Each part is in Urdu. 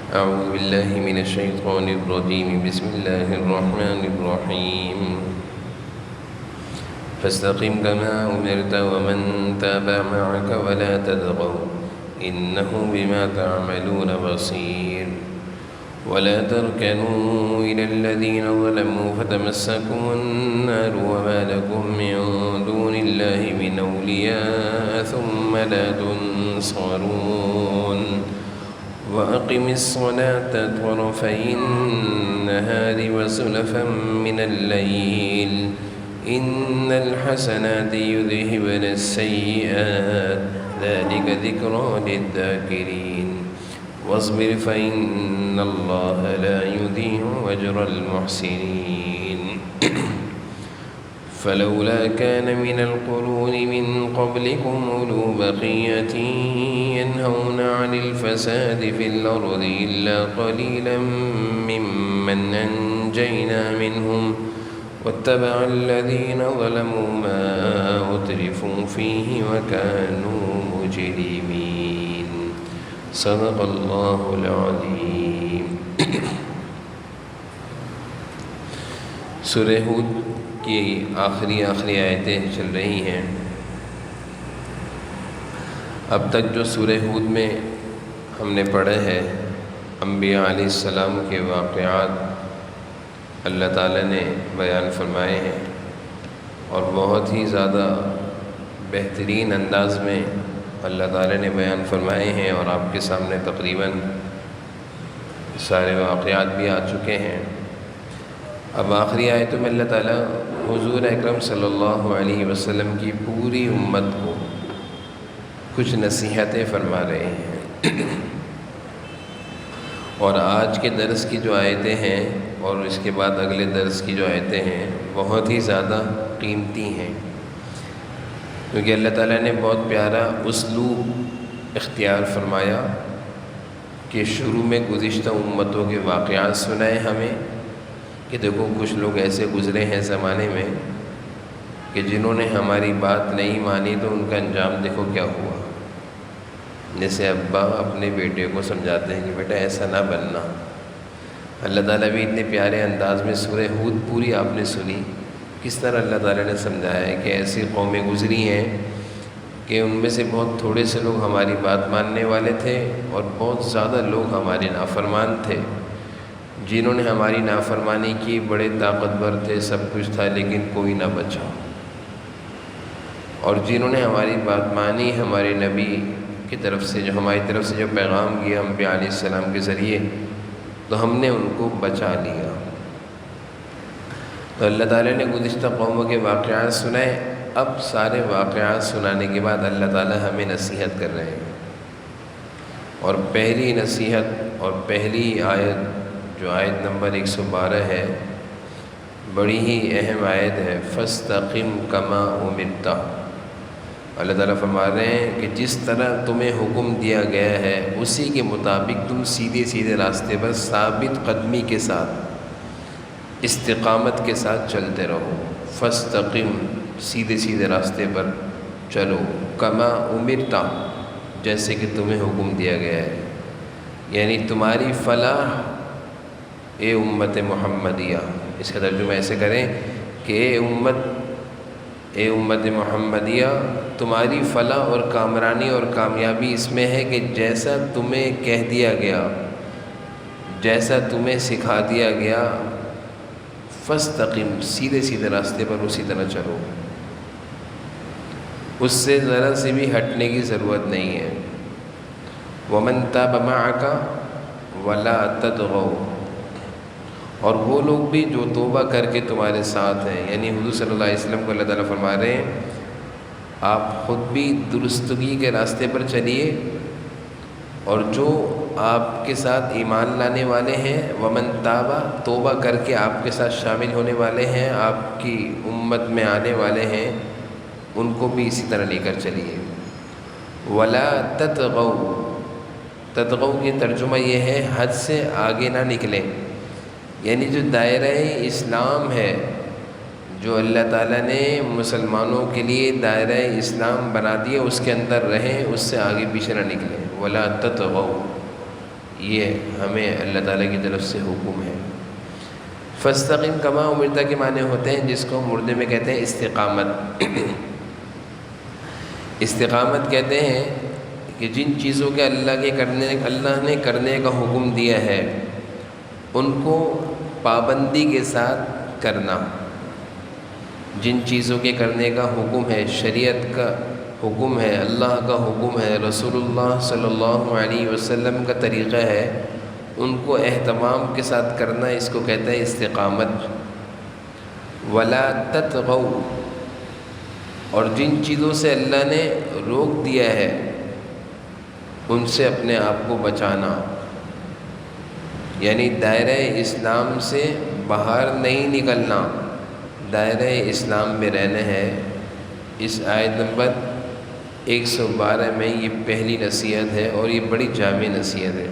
أعوذ بالله من الشيطان الرجيم. بسم الله الرحمن الرحيم. فاستقم كما أمرت ومن تاب معك ولا تطغوا إنه بما تعملون بصير. ولا تركنوا إلى الذين ظلموا فتمسكم النار وما لكم من دون الله من أولياء ثم لا تنصرون. وأقم الصلاة طرفي النهار وزلفا من الليل إن الحسنات يذهبن السيئات ذلك ذكرى للذاكرين. واصبر فإن الله لا يضيع أجر المحسنين. فلولا كان من القرون من قبلكم أولو بقية ينهون عن الفساد في الأرض إلا قليلا ممن أنجينا منهم واتبع الذين ظلموا ما أترفوا فيه وكانوا مجرمين. صدق اللہ العظیم. سورہ ہود کی آخری آیتیں چل رہی ہیں. اب تک جو سورہ ہود میں ہم نے پڑھے ہیں انبیاء علیہ السلام کے واقعات اللہ تعالیٰ نے بیان فرمائے ہیں اور بہت ہی زیادہ بہترین انداز میں اللہ تعالیٰ نے بیان فرمائے ہیں اور آپ کے سامنے تقریباً سارے واقعات بھی آ چکے ہیں. اب آخری آیتوں میں اللہ تعالیٰ حضور اکرم صلی اللہ علیہ وسلم کی پوری امت کو کچھ نصیحتیں فرما رہے ہیں اور آج کے درس کی جو آیتیں ہیں اور اس کے بعد اگلے درس کی جو آیتیں ہیں بہت ہی زیادہ قیمتی ہیں، کیونکہ اللہ تعالیٰ نے بہت پیارا اسلوب اختیار فرمایا کہ شروع میں گزشتہ امتوں کے واقعات سنائے ہمیں کہ دیکھو کچھ لوگ ایسے گزرے ہیں زمانے میں کہ جنہوں نے ہماری بات نہیں مانی تو ان کا انجام دیکھو کیا ہوا. جیسے ابا اپنے بیٹے کو سمجھاتے ہیں کہ بیٹا ایسا نہ بننا. اللہ تعالیٰ بھی اتنے پیارے انداز میں سورہ ہود پوری آپ نے سنی، کس طرح اللہ تعالیٰ نے سمجھایا ہے کہ ایسی قومیں گزری ہیں کہ ان میں سے بہت تھوڑے سے لوگ ہماری بات ماننے والے تھے اور بہت زیادہ لوگ ہمارے نافرمان تھے. جنہوں نے ہماری نافرمانی کی بڑے طاقتور تھے، سب کچھ تھا، لیکن کوئی نہ بچا. اور جنہوں نے ہماری بات مانی ہمارے نبی کی طرف سے جو ہماری طرف سے جو پیغام کیا انبیاء علیہ السلام کے ذریعے، تو ہم نے ان کو بچا لیا. تو اللہ تعالیٰ نے گزشتہ قوموں کے واقعات سنائے. اب سارے واقعات سنانے کے بعد اللہ تعالیٰ ہمیں نصیحت کر رہے ہیں، اور پہلی نصیحت اور پہلی آیت جو آیت نمبر 112 ہے بڑی ہی اہم آیت ہے. فاستقم کما امرت. اللہ تعالیٰ فرما رہے ہیں کہ جس طرح تمہیں حکم دیا گیا ہے اسی کے مطابق تم سیدھے سیدھے راستے پر ثابت قدمی کے ساتھ استقامت کے ساتھ چلتے رہو. فاستقم، سیدھے سیدھے راستے پر چلو. کما امرت، جیسے کہ تمہیں حکم دیا گیا ہے. یعنی تمہاری فلاح اے امت محمدیہ. اس کا ترجمہ ایسے کریں کہ اے امت محمدیہ، تمہاری فلاح اور کامرانی اور کامیابی اس میں ہے کہ جیسا تمہیں کہہ دیا گیا، جیسا تمہیں سکھا دیا گیا، فاستقم، سیدھے سیدھے راستے پر اسی طرح چلو. اس سے ذرا سے بھی ہٹنے کی ضرورت نہیں ہے. ومن تاب معک ولا تطغوا، اور وہ لوگ بھی جو توبہ کر کے تمہارے ساتھ ہیں. یعنی حضور صلی اللہ علیہ وسلم کو اللہ تعالیٰ فرما رہے ہیں آپ خود بھی درستگی کے راستے پر چلیے، اور جو آپ کے ساتھ ایمان لانے والے ہیں ومن تابا، توبہ کر کے آپ کے ساتھ شامل ہونے والے ہیں، آپ کی امت میں آنے والے ہیں، ان کو بھی اسی طرح لے کر چلیے. ولا تطغوا، تطغوا کی ترجمہ یہ ہے حد سے آگے نہ نکلیں. یعنی جو دائرہ اسلام ہے جو اللہ تعالیٰ نے مسلمانوں کے لیے دائرہ اسلام بنا دیا، اس کے اندر رہیں، اس سے آگے پیچھے نہ نکلیں. ولا تطغوا، یہ ہمیں اللہ تعالیٰ کی طرف سے حکم ہے۔ فاستقم کما امرت کے معنی ہوتے ہیں جس کو اردو میں کہتے ہیں استقامت۔ استقامت کہتے ہیں کہ جن چیزوں کے اللہ نے کرنے کا حکم دیا ہے ان کو پابندی کے ساتھ کرنا۔ جن چیزوں کے کرنے کا حکم ہے، شریعت کا حکم ہے، اللہ کا حکم ہے، رسول اللہ صلی اللہ علیہ وسلم کا طریقہ ہے، ان کو اہتمام کے ساتھ کرنا، اس کو کہتے ہیں استقامت۔ ولا تطغوا، اور جن چیزوں سے اللہ نے روک دیا ہے ان سے اپنے آپ کو بچانا، یعنی دائرہ اسلام سے باہر نہیں نکلنا، دائرہ اسلام میں رہنا ہے۔ اس آیت نمبر 112 میں یہ پہلی نصیحت ہے اور یہ بڑی جامع نصیحت ہے۔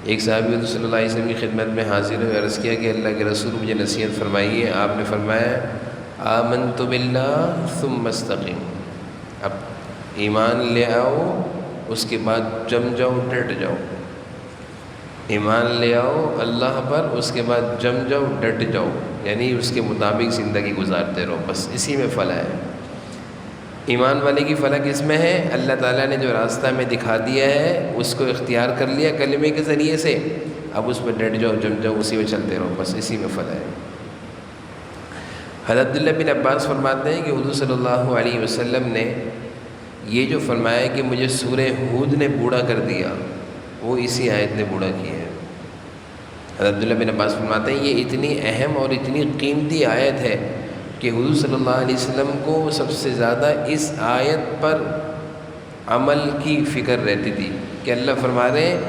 ایک صحابی حضور صلی اللہ علیہ وسلم کی خدمت میں حاضر ہوئے، عرض کیا کہ اللہ کے رسول مجھے نصیحت فرمائیے۔ آپ نے فرمایا آمنت باللہ ثم استقم، اب ایمان لے آؤ اس کے بعد جم جاؤ، ڈٹ جاؤ۔ ایمان لے آؤ اللہ پر، اس کے بعد جم جاؤ، ڈٹ جاؤ، یعنی اس کے مطابق زندگی گزارتے رہو، بس اسی میں فلاح ہے۔ ایمان والے کی فلاح کس میں ہے؟ اللہ تعالیٰ نے جو راستہ میں دکھا دیا ہے اس کو اختیار کر لیا کلمے کے ذریعے سے، اب اس میں ڈٹ جاؤ، جم جاؤ، اسی میں چلتے رہو، بس اسی میں فلاح ہے۔ حضرت عبداللہ بن عباس فرماتے ہیں کہ حضور صلی اللہ علیہ وسلم نے یہ جو فرمایا کہ مجھے سورہ ہود نے بوڑھا کر دیا، وہ اسی آیت نے بوڑھا کیا ہے۔ حضرت عبداللہ بن عباس فرماتے ہیں یہ اتنی اہم اور اتنی قیمتی آیت ہے کہ حضور صلی اللہ علیہ وسلم کو سب سے زیادہ اس آیت پر عمل کی فکر رہتی تھی کہ اللہ فرما رہے ہیں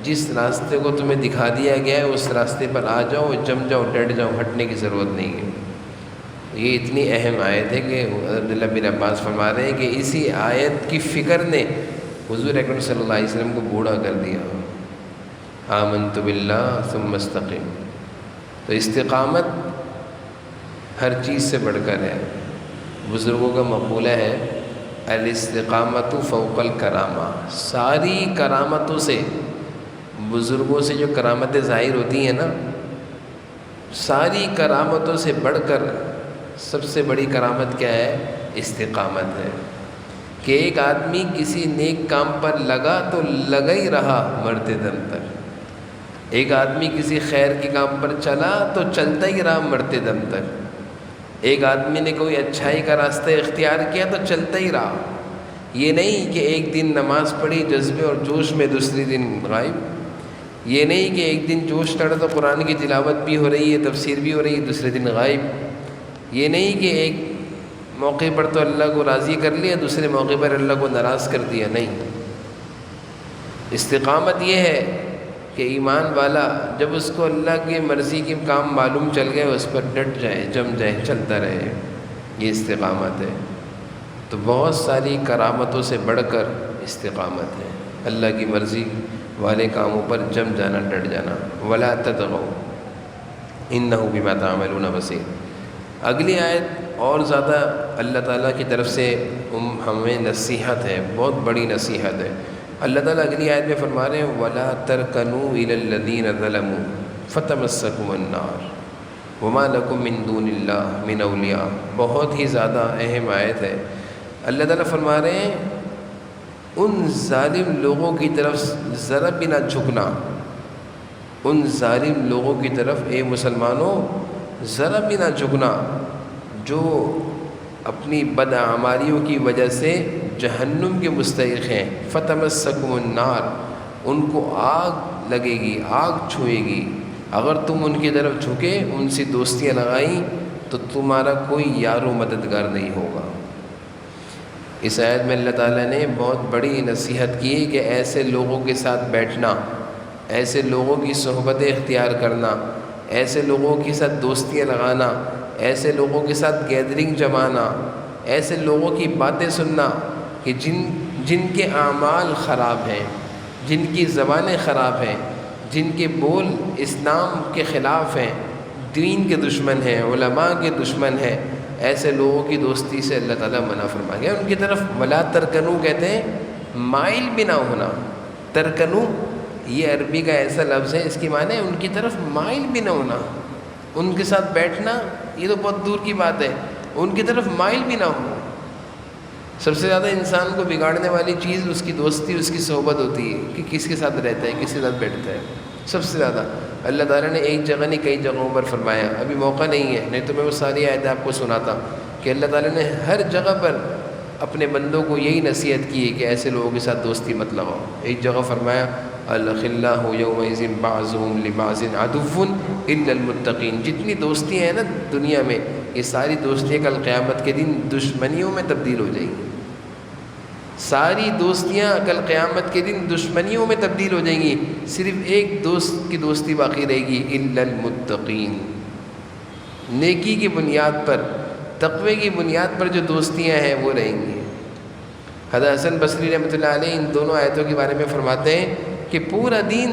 جس راستے کو تمہیں دکھا دیا گیا ہے اس راستے پر آ جاؤ، جم جاؤ، ڈٹ جاؤ، ہٹنے کی ضرورت نہیں ہے۔ یہ اتنی اہم آیت ہے کہ عبداللہ بن عباس فرما رہے ہیں کہ اسی آیت کی فکر نے حضور اکرم صلی اللہ علیہ وسلم کو بوڑھا کر دیا۔ آمنت باللہ ثم استقم، تو استقامت ہر چیز سے بڑھ کر ہے۔ بزرگوں کا مقولہ ہے الاستقامت فوق الکرامہ، ساری کرامتوں سے، بزرگوں سے جو کرامتیں ظاہر ہوتی ہیں نا، ساری کرامتوں سے بڑھ کر سب سے بڑی کرامت کیا ہے؟ استقامت ہے، کہ ایک آدمی کسی نیک کام پر لگا تو لگا ہی رہا مرتے دم تک، ایک آدمی کسی خیر کے کام پر چلا تو چلتا ہی رہا مرتے دم تک، ایک آدمی نے کوئی اچھائی کا راستہ اختیار کیا تو چلتا ہی رہا۔ یہ نہیں کہ ایک دن نماز پڑھی جذبے اور جوش میں، دوسری دن غائب۔ یہ نہیں کہ ایک دن جوش چڑھا تو قرآن کی تلاوت بھی ہو رہی ہے، تفسیر بھی ہو رہی ہے، دوسرے دن غائب۔ یہ نہیں کہ ایک موقع پر تو اللہ کو راضی کر لیا، دوسرے موقع پر اللہ کو ناراض کر دیا، نہیں۔ استقامت یہ ہے کہ ایمان والا جب اس کو اللہ کی مرضی کے کام معلوم چل گئے اس پر ڈٹ جائے، جم جائے، چلتا رہے، یہ استقامت ہے۔ تو بہت ساری کرامتوں سے بڑھ کر استقامت ہے، اللہ کی مرضی والے کاموں پر جم جانا، ڈٹ جانا۔ ولا تطغوا انہ بما تعملون بصیر۔ اگلی آیت اور زیادہ اللہ تعالیٰ کی طرف سے ہمیں نصیحت ہے، بہت بڑی نصیحت ہے۔ اللہ تعالیٰ اگلی آیت میں فرما رہے ہیں وَلَا تَرْكَنُوا إِلَى الَّذِينَ ظَلَمُوا فَتَمَسَّكُمُ النَّارُ وَمَا لَكُم مِّن دُونِ اللَّهِ مِنْ أَوْلِيَاءَ۔ بہت ہی زیادہ اہم آیت ہے۔ اللہ تعالیٰ فرما رہے ہیں ان ظالم لوگوں کی طرف ذرا بھی نہ جھکنا، ان ظالم لوگوں کی طرف اے مسلمانوں ذرا بھی نہ جھکنا جو اپنی بدعمالیوں کی وجہ سے جہنم کے مستحق ہیں۔ فتمسکم النار، ان کو آگ لگے گی، آگ چھوئے گی۔ اگر تم ان کی طرف جھکے، ان سے دوستیاں لگائیں تو تمہارا کوئی یار و مددگار نہیں ہوگا۔ اس آیت میں اللہ تعالیٰ نے بہت بڑی نصیحت کی کہ ایسے لوگوں کے ساتھ بیٹھنا، ایسے لوگوں کی صحبتیں اختیار کرنا، ایسے لوگوں کے ساتھ دوستیاں لگانا، ایسے لوگوں کے ساتھ گیدرنگ جمانا، ایسے لوگوں کی باتیں سننا کہ جن کے اعمال خراب ہیں، جن کی زبانیں خراب ہیں، جن کے بول اسلام کے خلاف ہیں، دین کے دشمن ہیں، علماء کے دشمن ہیں، ایسے لوگوں کی دوستی سے اللہ تعالیٰ منع فرما گیا۔ ان کی طرف ولا ترکنو کہتے ہیں مائل بھی نہ ہونا۔ ترکنو یہ عربی کا ایسا لفظ ہے، اس کی معنی ہے ان کی طرف مائل بھی نہ ہونا، ان کے ساتھ بیٹھنا یہ تو بہت دور کی بات ہے، ان کی طرف مائل بھی نہ ہو۔ سب سے زیادہ انسان کو بگاڑنے والی چیز اس کی دوستی، اس کی صحبت ہوتی ہے کہ کس کے ساتھ رہتا ہے، کس کے ساتھ بیٹھتا ہے۔ سب سے زیادہ اللہ تعالیٰ نے ایک جگہ نہیں کئی جگہوں پر فرمایا، ابھی موقع نہیں ہے، نہیں تو میں وہ ساری آیتیں آپ کو سناتا کہ اللہ تعالیٰ نے ہر جگہ پر اپنے بندوں کو یہی نصیحت کی ہے کہ ایسے لوگوں کے ساتھ دوستی مت لگاؤ۔ ایک جگہ فرمایا الخلاء یومئذ بعضهم لبعض عدو الا المتقین، جتنی دوستیاں ہیں نا دنیا میں، یہ ساری دوستیاں کل قیامت کے دن دشمنیوں میں تبدیل ہو جائیں گی۔ ساری دوستیاں کل قیامت کے دن دشمنیوں میں تبدیل ہو جائیں گی، صرف ایک دوست کی دوستی باقی رہے گی، الا المتقین۔ نیکی کی بنیاد پر، تقوی کی بنیاد پر جو دوستیاں ہیں وہ رہیں گی۔ حضرت حسن بصری رحمۃ اللہ علیہ ان دونوں آیتوں کے بارے میں فرماتے ہیں کہ پورا دین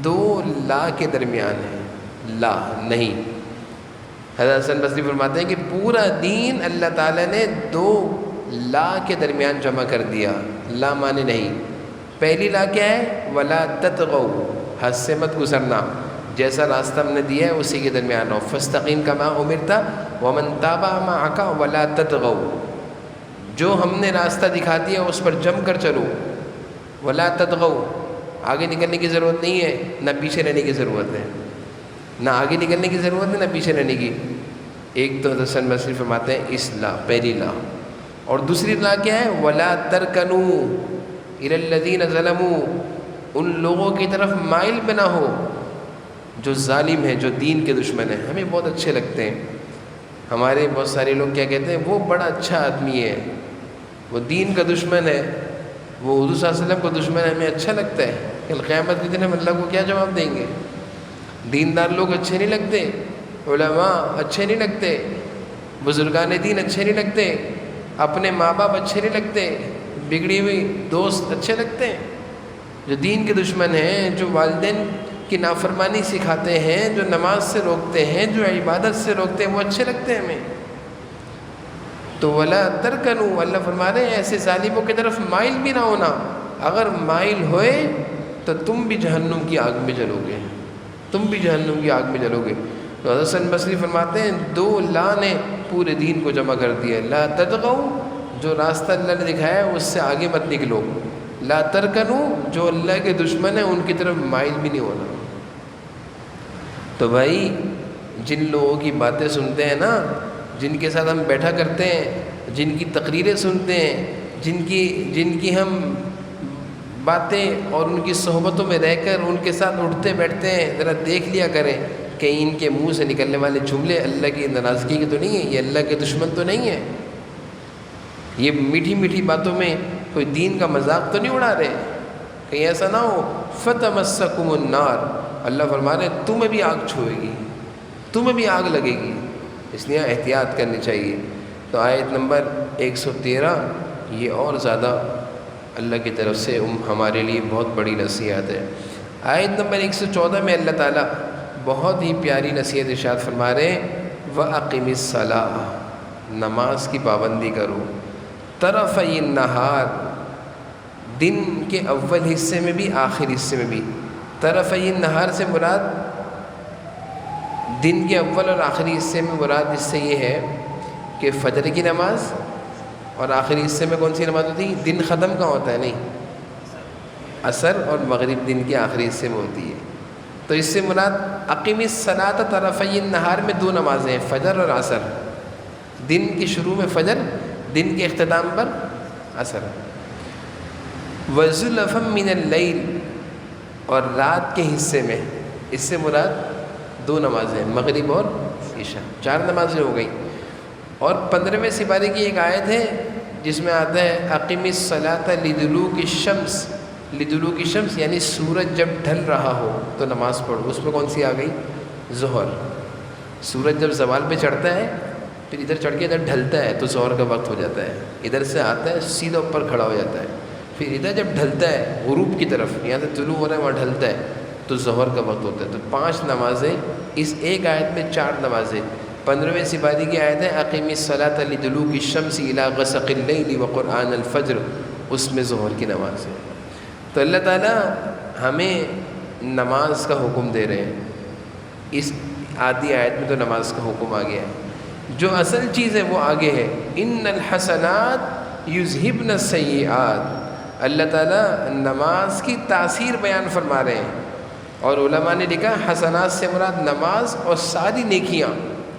2 لا کے درمیان ہے، لا نہیں۔ حضرت حسن بصری فرماتے ہیں کہ پورا دین اللہ تعالیٰ نے 2 لا کے درمیان جمع کر دیا۔ لا معنی نہیں، پہلی لا کیا ہے؟ ولا تطغوا، حد سے مت گزرنا، جیسا راستہ ہم نے دیا ہے اسی کے درمیان رہو۔ فاستقیم کما امرت ومن تاب معک ولا تطغوا، جو ہم نے راستہ دکھا دیا اس پر جم کر چلو۔ ولا تطغوا، آگے نکلنے کی ضرورت نہیں ہے، نہ پیچھے رہنے کی ضرورت ہے، نہ آگے نکلنے کی ضرورت ہے نہ پیچھے رہنے کی۔ ایک تو حسن بصری فرماتے ہیں اس لا، پہلی لا، اور دوسری لا کیا ہے؟ ولا ترکنوا الی الذین ظلموا، ان لوگوں کی طرف مائل بنا ہو جو ظالم ہیں، جو دین کے دشمن ہیں۔ ہمیں بہت اچھے لگتے ہیں، ہمارے بہت سارے لوگ کیا کہتے ہیں؟ وہ بڑا اچھا آدمی ہے، وہ دین کا دشمن ہے، وہ حضور صلی اللہ علیہ وسلم کو دشمن ہے، ہمیں اچھا لگتا ہے۔ کل قیامت کے دن ہم اللہ کو کیا جواب دیں گے؟ دیندار لوگ اچھے نہیں لگتے، علماء اچھے نہیں لگتے، بزرگان دین اچھے نہیں لگتے، اپنے ماں باپ اچھے نہیں لگتے، بگڑی ہوئی دوست اچھے لگتے ہیں؟ جو دین کے دشمن ہیں، جو والدین کی نافرمانی سکھاتے ہیں، جو نماز سے روکتے ہیں، جو عبادت سے روکتے ہیں، وہ اچھے لگتے ہیں ہمیں۔ تو ولا ترکنوا، اللہ فرما رہے ہیں ایسے ظالموں کی طرف مائل بھی نہ ہونا، اگر مائل ہوئے تو تم بھی جہنم کی آگ میں جلو گے، تم بھی جہنم کی آگ میں جلو گے۔ تو حضرت حسن بصری فرماتے ہیں 2 لا نے پورے دین کو جمع کر دیا۔ لا تطغوا، جو راستہ اللہ نے دکھایا ہے اس سے آگے مت نکلو۔ لا ترکنوا، جو اللہ کے دشمن ہیں ان کی طرف مائل بھی نہیں ہونا۔ تو بھائی جن لوگوں کی باتیں سنتے ہیں نا، جن کے ساتھ ہم بیٹھا کرتے ہیں، جن کی تقریریں سنتے ہیں، جن کی ہم باتیں اور ان کی صحبتوں میں رہ کر ان کے ساتھ اٹھتے بیٹھتے ہیں، ذرا دیکھ لیا کریں کہیں ان کے منہ سے نکلنے والے جملے اللہ کی ناراضگی کے تو نہیں ہیں، یہ اللہ کے دشمن تو نہیں ہیں، یہ میٹھی میٹھی باتوں میں کوئی دین کا مذاق تو نہیں اڑا رہے، کہیں ایسا نہ ہو فتمسکم النار، اللہ فرما رہے ہیں تمہیں بھی آگ چھوئے گی، تمہیں بھی آگ لگے گی، اس لیے احتیاط کرنی چاہیے۔ تو آیت نمبر 113 یہ اور زیادہ اللہ کی طرف سے ہمارے لیے بہت بڑی نصیحت ہے۔ آیت نمبر 114 میں اللہ تعالیٰ بہت ہی پیاری نصیحت ارشاد فرما رہے ہیں، وَأَقِمِ الصَّلَاةَ، نماز کی پابندی کرو، طرفَيِ النَّهَارِ، دن کے اول حصے میں بھی آخر حصے میں بھی۔ طرفَيِ النَّهَارِ سے مراد دن کے اول اور آخری حصے میں مراد اس سے یہ ہے کہ فجر کی نماز، اور آخری حصے میں کون سی نماز ہوتی ہے؟ دن ختم کا ہوتا ہے، نہیں، عصر اور مغرب دن کے آخری حصے میں ہوتی ہے۔ تو اس سے مراد اقیم الصلاۃ طرفی النہار میں 2 نمازیں ہیں، فجر اور عصر، دن کے شروع میں فجر، دن کے اختتام پر عصر۔ وَزُلَفًا مِّنَ اللَّيْلِ، اور رات کے حصے میں، اس سے مراد 2 نمازیں، مغرب اور عشاء، 4 نمازیں ہو گئیں۔ اور 15ویں سپارے کی ایک آیت ہے جس میں آتا ہے اقیم الصلاۃ لدلوک الشمس، لدلوک الشمس یعنی سورج جب ڈھل رہا ہو تو نماز پڑھو۔ اس میں کون سی آ گئی؟ ظہر۔ سورج جب زوال پہ چڑھتا ہے پھر ادھر چڑھ کے ادھر ڈھلتا ہے تو ظہر کا وقت ہو جاتا ہے، ادھر سے آتا ہے سیدھا اوپر کھڑا ہو جاتا ہے، پھر ادھر جب ڈھلتا ہے غروب کی طرف، یہاں سے طلوع ہو رہا ہے وہاں ڈھلتا ہے تو ظہر کا وقت ہوتا ہے۔ تو 5 نمازیں اس ایک آیت میں، 4 نمازیں۔ 15ویں سپارے کی آیت ہے اقیم الصلاۃ لدلوک الشمس الی غسق اللیل وقرآن الفجر، اس میں ظہر کی نماز ہے۔ تو اللہ تعالیٰ ہمیں نماز کا حکم دے رہے ہیں، اس آدھی آیت میں تو نماز کا حکم آ گیا ہے، جو اصل چیز ہے وہ آگے ہے، ان الحسنات یذہبن السیئات۔ اللہ تعالیٰ نماز کی تاثیر بیان فرما رہے ہیں، اور علماء نے لکھا حسنات سے مراد نماز اور ساری نیکیاں۔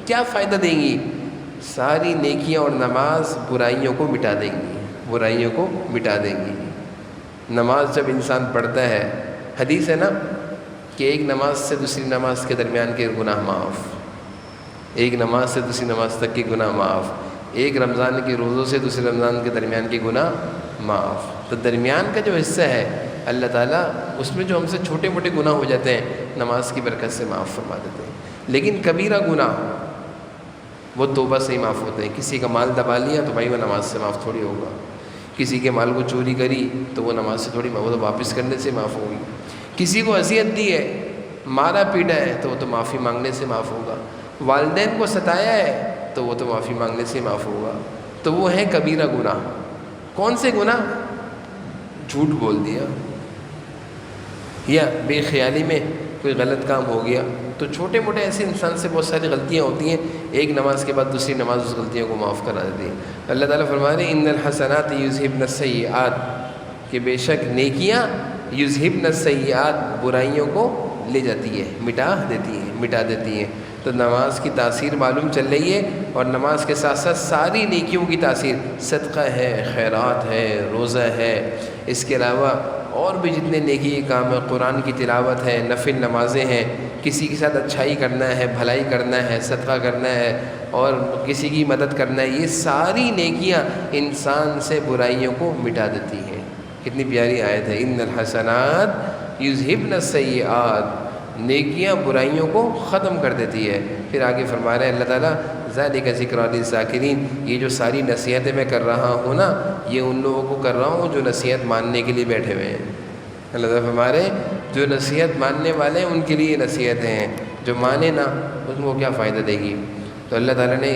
کیا فائدہ دیں گی؟ ساری نیکیاں اور نماز برائیوں کو مٹا دیں گی، برائیوں کو مٹا دیں گی۔ نماز جب انسان پڑھتا ہے، حدیث ہے نا کہ ایک نماز سے دوسری نماز کے درمیان کے گناہ معاف، ایک نماز سے دوسری نماز تک کے گناہ معاف، ایک رمضان کے روزوں سے دوسرے رمضان کے درمیان کے گناہ معاف۔ تو درمیان کا جو حصہ ہے اللہ تعالیٰ اس میں جو ہم سے چھوٹے موٹے گناہ ہو جاتے ہیں نماز کی برکت سے معاف فرما دیتے ہیں، لیکن کبیرہ گناہ وہ توبہ سے ہی معاف ہوتے ہیں۔ کسی کا مال دبا لیا تو بھائی وہ نماز سے معاف تھوڑی ہوگا، کسی کے مال کو چوری کری تو وہ نماز سے تھوڑی، وہ تو واپس کرنے سے معاف ہوگی، کسی کو اذیت دی ہے، مارا پیٹا ہے تو وہ تو معافی مانگنے سے معاف ہوگا، والدین کو ستایا ہے تو وہ تو معافی مانگنے سے معاف ہوگا۔ تو وہ ہے کبیرہ گناہ۔ کون سے گناہ؟ جھوٹ بول دیا یا بے خیالی میں کوئی غلط کام ہو گیا، تو چھوٹے موٹے ایسے انسان سے بہت ساری غلطیاں ہوتی ہیں، ایک نماز کے بعد دوسری نماز اس غلطیوں کو معاف کرا دیتی ہے۔ اللہ تعالیٰ فرما رہے ہیں ان الحسنات یذہبن السیئات، کہ بے شک نیکیاں یذہبن السیئات برائیوں کو لے جاتی ہے، مٹا دیتی ہیں۔ تو نماز کی تاثیر معلوم چل رہی ہے، اور نماز کے ساتھ ساتھ ساری نیکیوں کی تاثیر، صدقہ ہے، خیرات ہے، روزہ ہے، اس کے علاوہ اور بھی جتنے نیکی کے کام ہیں، قرآن کی تلاوت ہے، نفل نمازیں ہیں، کسی کے ساتھ اچھائی کرنا ہے، بھلائی کرنا ہے، صدقہ کرنا ہے، اور کسی کی مدد کرنا ہے، یہ ساری نیکیاں انسان سے برائیوں کو مٹا دیتی ہیں۔ کتنی پیاری آیت ہے، ان الحسنات یذہبن السیئات، نیکیاں برائیوں کو ختم کر دیتی ہے۔ پھر آگے فرما رہے ہیں اللہ تعالیٰ ذالک ذکریٰ للذاکرین، یہ جو ساری نصیحتیں میں کر رہا ہوں نا، یہ ان لوگوں کو کر رہا ہوں جو نصیحت ماننے کے لیے بیٹھے ہوئے ہیں۔ اللہ تعالیٰ فرما رہے ہیں جو نصیحت ماننے والے ہیں ان کے لیے نصیحتیں ہیں، جو مانے نا ان کو کیا فائدہ دے گی۔ تو اللہ تعالیٰ نے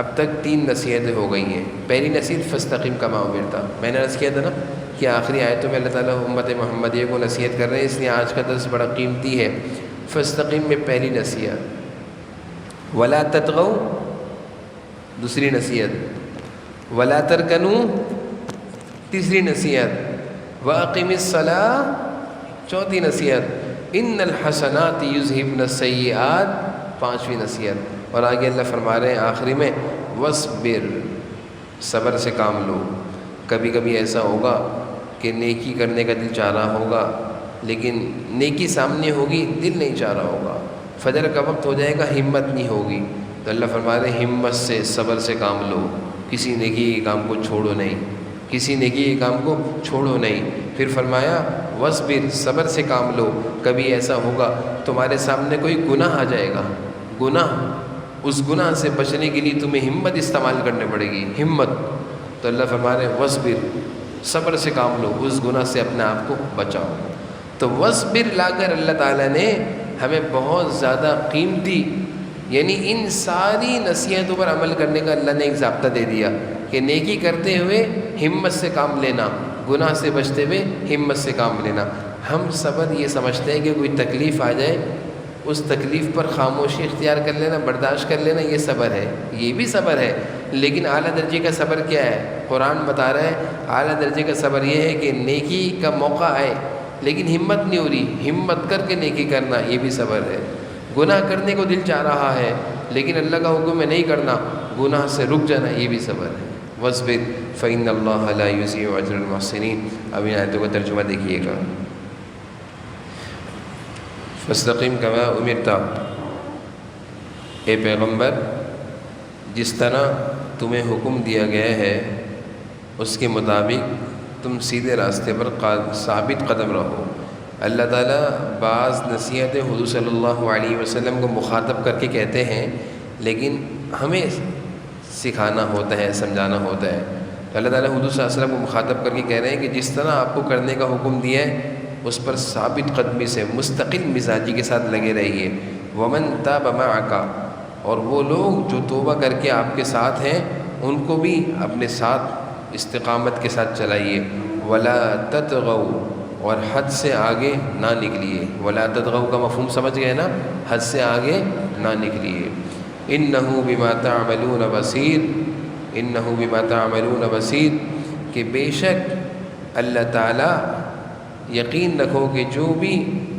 اب تک 3 نصیحتیں ہو گئی ہیں۔ پہلی نصیحت فاستقم کما امرت، میں نے عرض کیا تھا نا کہ آخری آیتوں میں اللہ تعالیٰ امت محمدیہ کو نصیحت کر رہے ہیں، اس لیے آج کا درس بڑا قیمتی ہے۔ فاستقم میں پہلی نصیحت، ولا تطغوا دوسری نصیحت، ولا ترکنوا تیسری نصیحت، واقم الصلاۃ چوتھی نصیحت، ان الحسنات یذہبن السیئات پانچویں نصیحت۔ اور آگے اللہ فرما رہے ہیں آخری میں وَاصْبِرْ، صبر سے کام لو۔ کبھی کبھی ایسا ہوگا کہ نیکی کرنے کا دل چاہ رہا ہوگا، لیکن نیکی سامنے ہوگی دل نہیں چاہ رہا ہوگا، فجر کا وقت ہو جائے گا ہمت نہیں ہوگی، تو اللہ فرما رہے ہیں ہمت سے صبر سے کام لو، کسی نیکی کے کام کو چھوڑو نہیں، کسی نیکی کے کام کو چھوڑو نہیں۔ پھر فرمایا وَاصْبِرْ، صبر سے کام لو۔ کبھی ایسا ہوگا تمہارے سامنے کوئی گناہ آ جائے گا، گناہ، اس گناہ سے بچنے کے لیے تمہیں ہمت استعمال کرنی پڑے گی، ہمت۔ تو اللہ فرما رہے ہیں وَاصْبِرْ، صبر سے کام لو، اس گناہ سے اپنے آپ کو بچاؤ۔ تو وَاصْبِرْ لا کر اللہ تعالیٰ نے ہمیں بہت زیادہ قیمتی، یعنی ان ساری نصیحتوں پر عمل کرنے کا اللہ نے ایک ضابطہ دے دیا کہ نیکی کرتے ہوئے ہمت سے کام لینا، گناہ سے بچتے ہوئے ہمت سے کام لینا۔ ہم صبر یہ سمجھتے ہیں کہ کوئی تکلیف آ جائے اس تکلیف پر خاموشی اختیار کر لینا، برداشت کر لینا، یہ صبر ہے، یہ بھی صبر ہے، لیکن اعلیٰ درجے کا صبر کیا ہے؟ قرآن بتا رہا ہے اعلیٰ درجے کا صبر یہ ہے کہ نیکی کا موقع آئے لیکن ہمت نہیں ہو رہی، ہمت کر کے نیکی کرنا، یہ بھی صبر ہے۔ گناہ کرنے کو دل چاہ رہا ہے لیکن اللہ کا حکم ہے نہیں کرنا، گناہ سے رک جانا، یہ بھی صبر ہے۔ وَاصْبِرْ فَإِنَّ اللَّهَ لَا يُضِيعُ أَجْرَ الْمُحْسِنِينَ۔ اب ان آیتوں کا ترجمہ دیکھیے گا۔ فاستقم کما امرت، اے پیغمبر جس طرح تمہیں حکم دیا گیا ہے اس کے مطابق تم سیدھے راستے پر ثابت قدم رہو۔ اللہ تعالیٰ بعض نصیحتیں حضور صلی اللہ علیہ وسلم کو مخاطب کر کے کہتے ہیں، لیکن ہمیں سکھانا ہوتا ہے، سمجھانا ہوتا ہے۔ تو اللہ تعالیٰ حضور صلی اللہ علیہ وسلم کو مخاطب کر کے کہہ رہے ہیں کہ جس طرح آپ کو کرنے کا حکم دیا ہے اس پر ثابت قدمی سے مستقل مزاجی کے ساتھ لگے رہیے۔ وَمَن تَابَ مَعَكَ، اور وہ لوگ جو توبہ کر کے آپ کے ساتھ ہیں ان کو بھی اپنے ساتھ استقامت کے ساتھ چلائیے۔ وَلَا تَطْغَوْا، اور حد سے آگے نہ نکلیے. ولا تطغوا کا مفہوم سمجھ گئے نا، حد سے آگے نہ نکلیے. انہ بما تعملون بصیر، انہ بما تعملون بصیر، کہ بے شک اللہ تعالیٰ، یقین رکھو کہ جو بھی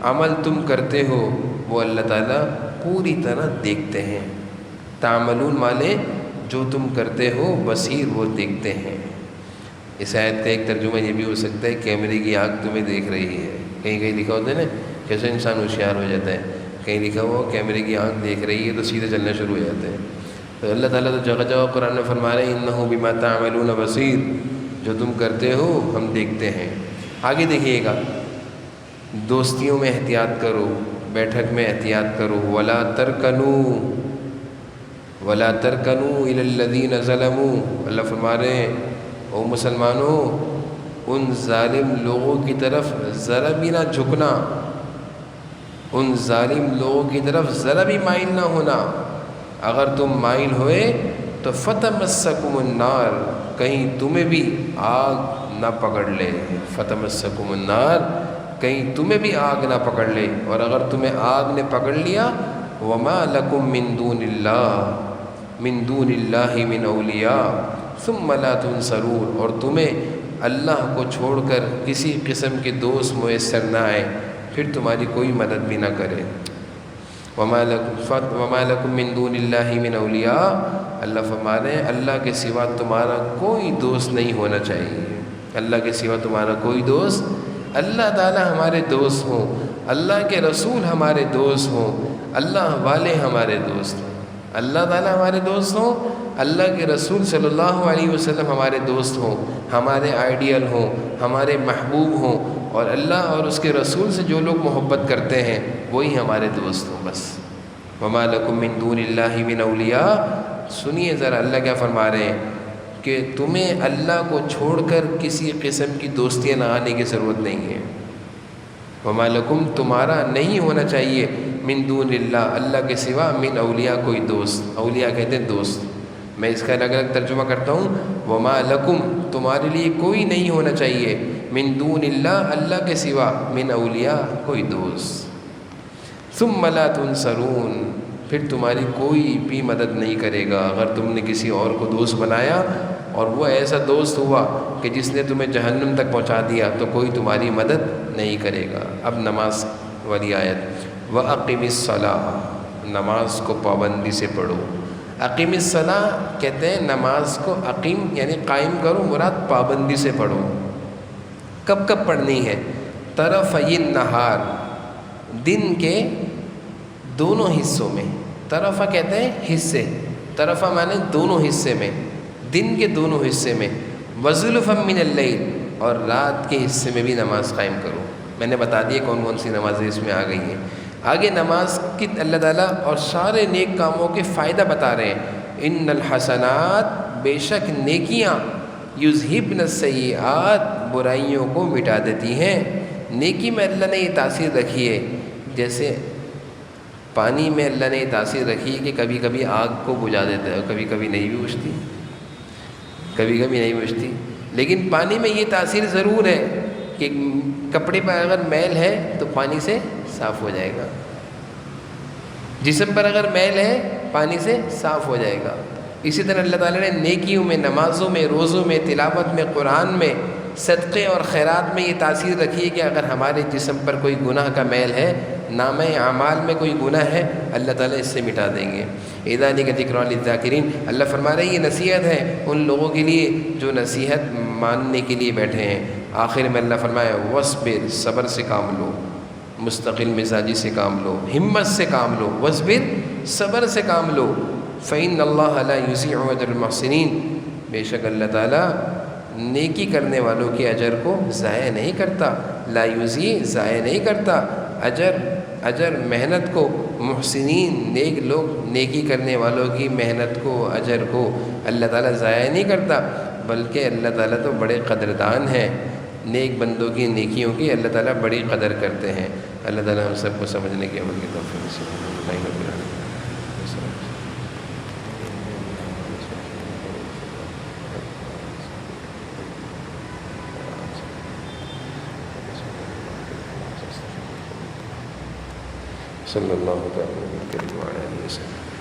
عمل تم کرتے ہو وہ اللہ تعالیٰ پوری طرح دیکھتے ہیں. تعملون والے جو تم کرتے ہو، بصیر وہ دیکھتے ہیں. اس آیت کا ایک ترجمہ یہ بھی ہو سکتا ہے کیمرے کی آنکھ تمہیں دیکھ رہی ہے. کہیں کہیں لکھا ہوتا ہے نا کیسے انسان ہوشیار ہو جاتا ہے، کہیں لکھا ہوا کیمرے کی آنکھ دیکھ رہی ہے تو سیدھے چلنا شروع ہو جاتے ہیں. تو اللہ تعالیٰ تو جگہ جگہ قرآن میں فرما رہے ہیں انہ بما تعملون بصیر، جو تم کرتے ہو ہم دیکھتے ہیں. آگے دیکھیے گا، دوستیوں میں احتیاط کرو، بیٹھک میں احتیاط کرو. ولا ترکنوا الی الذین ظلموا، اللہ فرما رہے ہیں او مسلمانوں ان ظالم لوگوں کی طرف ذرا بھی نہ جھکنا، ان ظالم لوگوں کی طرف ذرا بھی مائل نہ ہونا. اگر تم مائل ہوئے تو فتمسکم النار، کہیں تمہیں بھی آگ نہ پکڑ لے. فتمسکم النار، کہیں تمہیں بھی آگ نہ پکڑ لے. اور اگر تمہیں آگ نے پکڑ لیا، وما لکم من دون اللہ من اولیاء ثم لا تنصرون، اور تمہیں اللہ کو چھوڑ کر کسی قسم کے دوست میسر نہ آئے پھر تمہاری کوئی مدد بھی نہ کرے. وما لکم من دون اللہ من اولیاء، اللہ فرما رہے ہیں اللہ کے سوا تمہارا کوئی دوست نہیں ہونا چاہیے. اللہ کے سوا تمہارا کوئی دوست، اللہ تعالیٰ ہمارے دوست ہوں، اللہ کے رسول ہمارے دوست ہوں، اللہ والے ہمارے دوست ہوں. اللہ تعالیٰ ہمارے دوست ہوں، اللہ کے رسول صلی اللہ علیہ وسلم ہمارے دوست ہوں، ہمارے آئیڈیل ہوں، ہمارے محبوب ہوں، اور اللہ اور اس کے رسول سے جو لوگ محبت کرتے ہیں وہی ہمارے دوست ہوں بس. وما لکم من دون اللہ من اولیاء، سنیے ذرا اللہ کیا فرما رہے ہیں کہ تمہیں اللہ کو چھوڑ کر کسی قسم کی دوستیاں لگانے کی ضرورت نہیں ہے. وما لکم، تمہارا نہیں ہونا چاہیے، من دون اللہ، اللہ کے سوا، من اولیاء، کوئی دوست. اولیاء کہتے ہیں دوست. میں اس کا الگ الگ ترجمہ کرتا ہوں. وما لکم، تمہارے لیے کوئی نہیں ہونا چاہیے، من دون اللہ، اللہ کے سوا، من اولیاء، کوئی دوست. ثم لا تنصرون، پھر تمہاری کوئی بھی مدد نہیں کرے گا. اگر تم نے کسی اور کو دوست بنایا اور وہ ایسا دوست ہوا کہ جس نے تمہیں جہنم تک پہنچا دیا تو کوئی تمہاری مدد نہیں کرے گا. اب نماز والی آیت، وَأَقِمِ الصَّلَاةَ، نماز کو پابندی سے پڑھو. اقیم الصلاۃ کہتے ہیں نماز کو اقیم یعنی قائم کرو، مراد پابندی سے پڑھو. کب کب پڑھنی ہے؟ طرفی النہار، دن کے دونوں حصوں میں. طرفہ کہتے ہیں حصے، طرفہ مانے دونوں حصے میں، دن کے دونوں حصے میں. وَزُلْفًا مِّنَ اللَّيْلِ، اور رات کے حصے میں بھی نماز قائم کرو. میں نے بتا دیا کون کون سی نمازیں اس میں آ گئی ہیں. آگے نماز کی اللہ تعالیٰ اور سارے نیک کاموں کے فائدہ بتا رہے ہیں. ان الحسنات، بے شک نیکیاں، یذہبن السیئات، برائیوں کو مٹا دیتی ہیں. نیکی میں اللہ نے یہ تاثیر رکھی ہے، جیسے پانی میں اللہ نے یہ تاثیر رکھی ہے کہ کبھی کبھی آگ کو بجھا دیتا ہے، کبھی کبھی نہیں بھی بجھتی، کبھی کبھی نہیں بجھتی. لیکن پانی میں یہ تاثیر ضرور ہے کہ کپڑے پر اگر میل ہے تو پانی سے صاف ہو جائے گا، جسم پر اگر میل ہے پانی سے صاف ہو جائے گا. اسی طرح اللہ تعالیٰ نے نیکیوں میں، نمازوں میں، روزوں میں، تلاوت میں، قرآن میں، صدقے اور خیرات میں یہ تاثیر رکھی ہے کہ اگر ہمارے جسم پر کوئی گناہ کا میل ہے، نامہ اعمال میں کوئی گناہ ہے، اللہ تعالیٰ اس سے مٹا دیں گے. ذالک ذکری للذاکرین، اللہ فرما رہے ہیں یہ نصیحت ہے ان لوگوں کے لیے جو نصیحت ماننے کے لیے بیٹھے ہیں. آخر میں اللہ فرمایا وَاصْبِرْ، صبر سے کام لو، مستقل مزاجی سے کام لو، ہمت سے کام لو. وَاصْبِرْ، صبر سے کام لو. فَإِنَّ اللَّهَ لَا يُضِيعُ أَجْرَ الْمُحْسِنِينَ، بے شک اللہ تعالیٰ نیکی کرنے والوں کے اجر کو ضائع نہیں کرتا. لا یضیع، ضائع نہیں کرتا اجر محنت کو. محسنین، نیک لوگ، نیکی کرنے والوں کی محنت کو، اجر کو اللہ تعالیٰ ضائع نہیں کرتا، بلکہ اللہ تعالیٰ تو بڑے قدردان ہیں. نیک بندوں کی نیکیوں کی اللہ تعالیٰ بڑی قدر کرتے ہیں. اللہ تعالیٰ ہم سب کو سمجھنے کی عمل کی توفیق نصیب فرمائے. صلی اللہ تعالیٰ علیہ وسلم.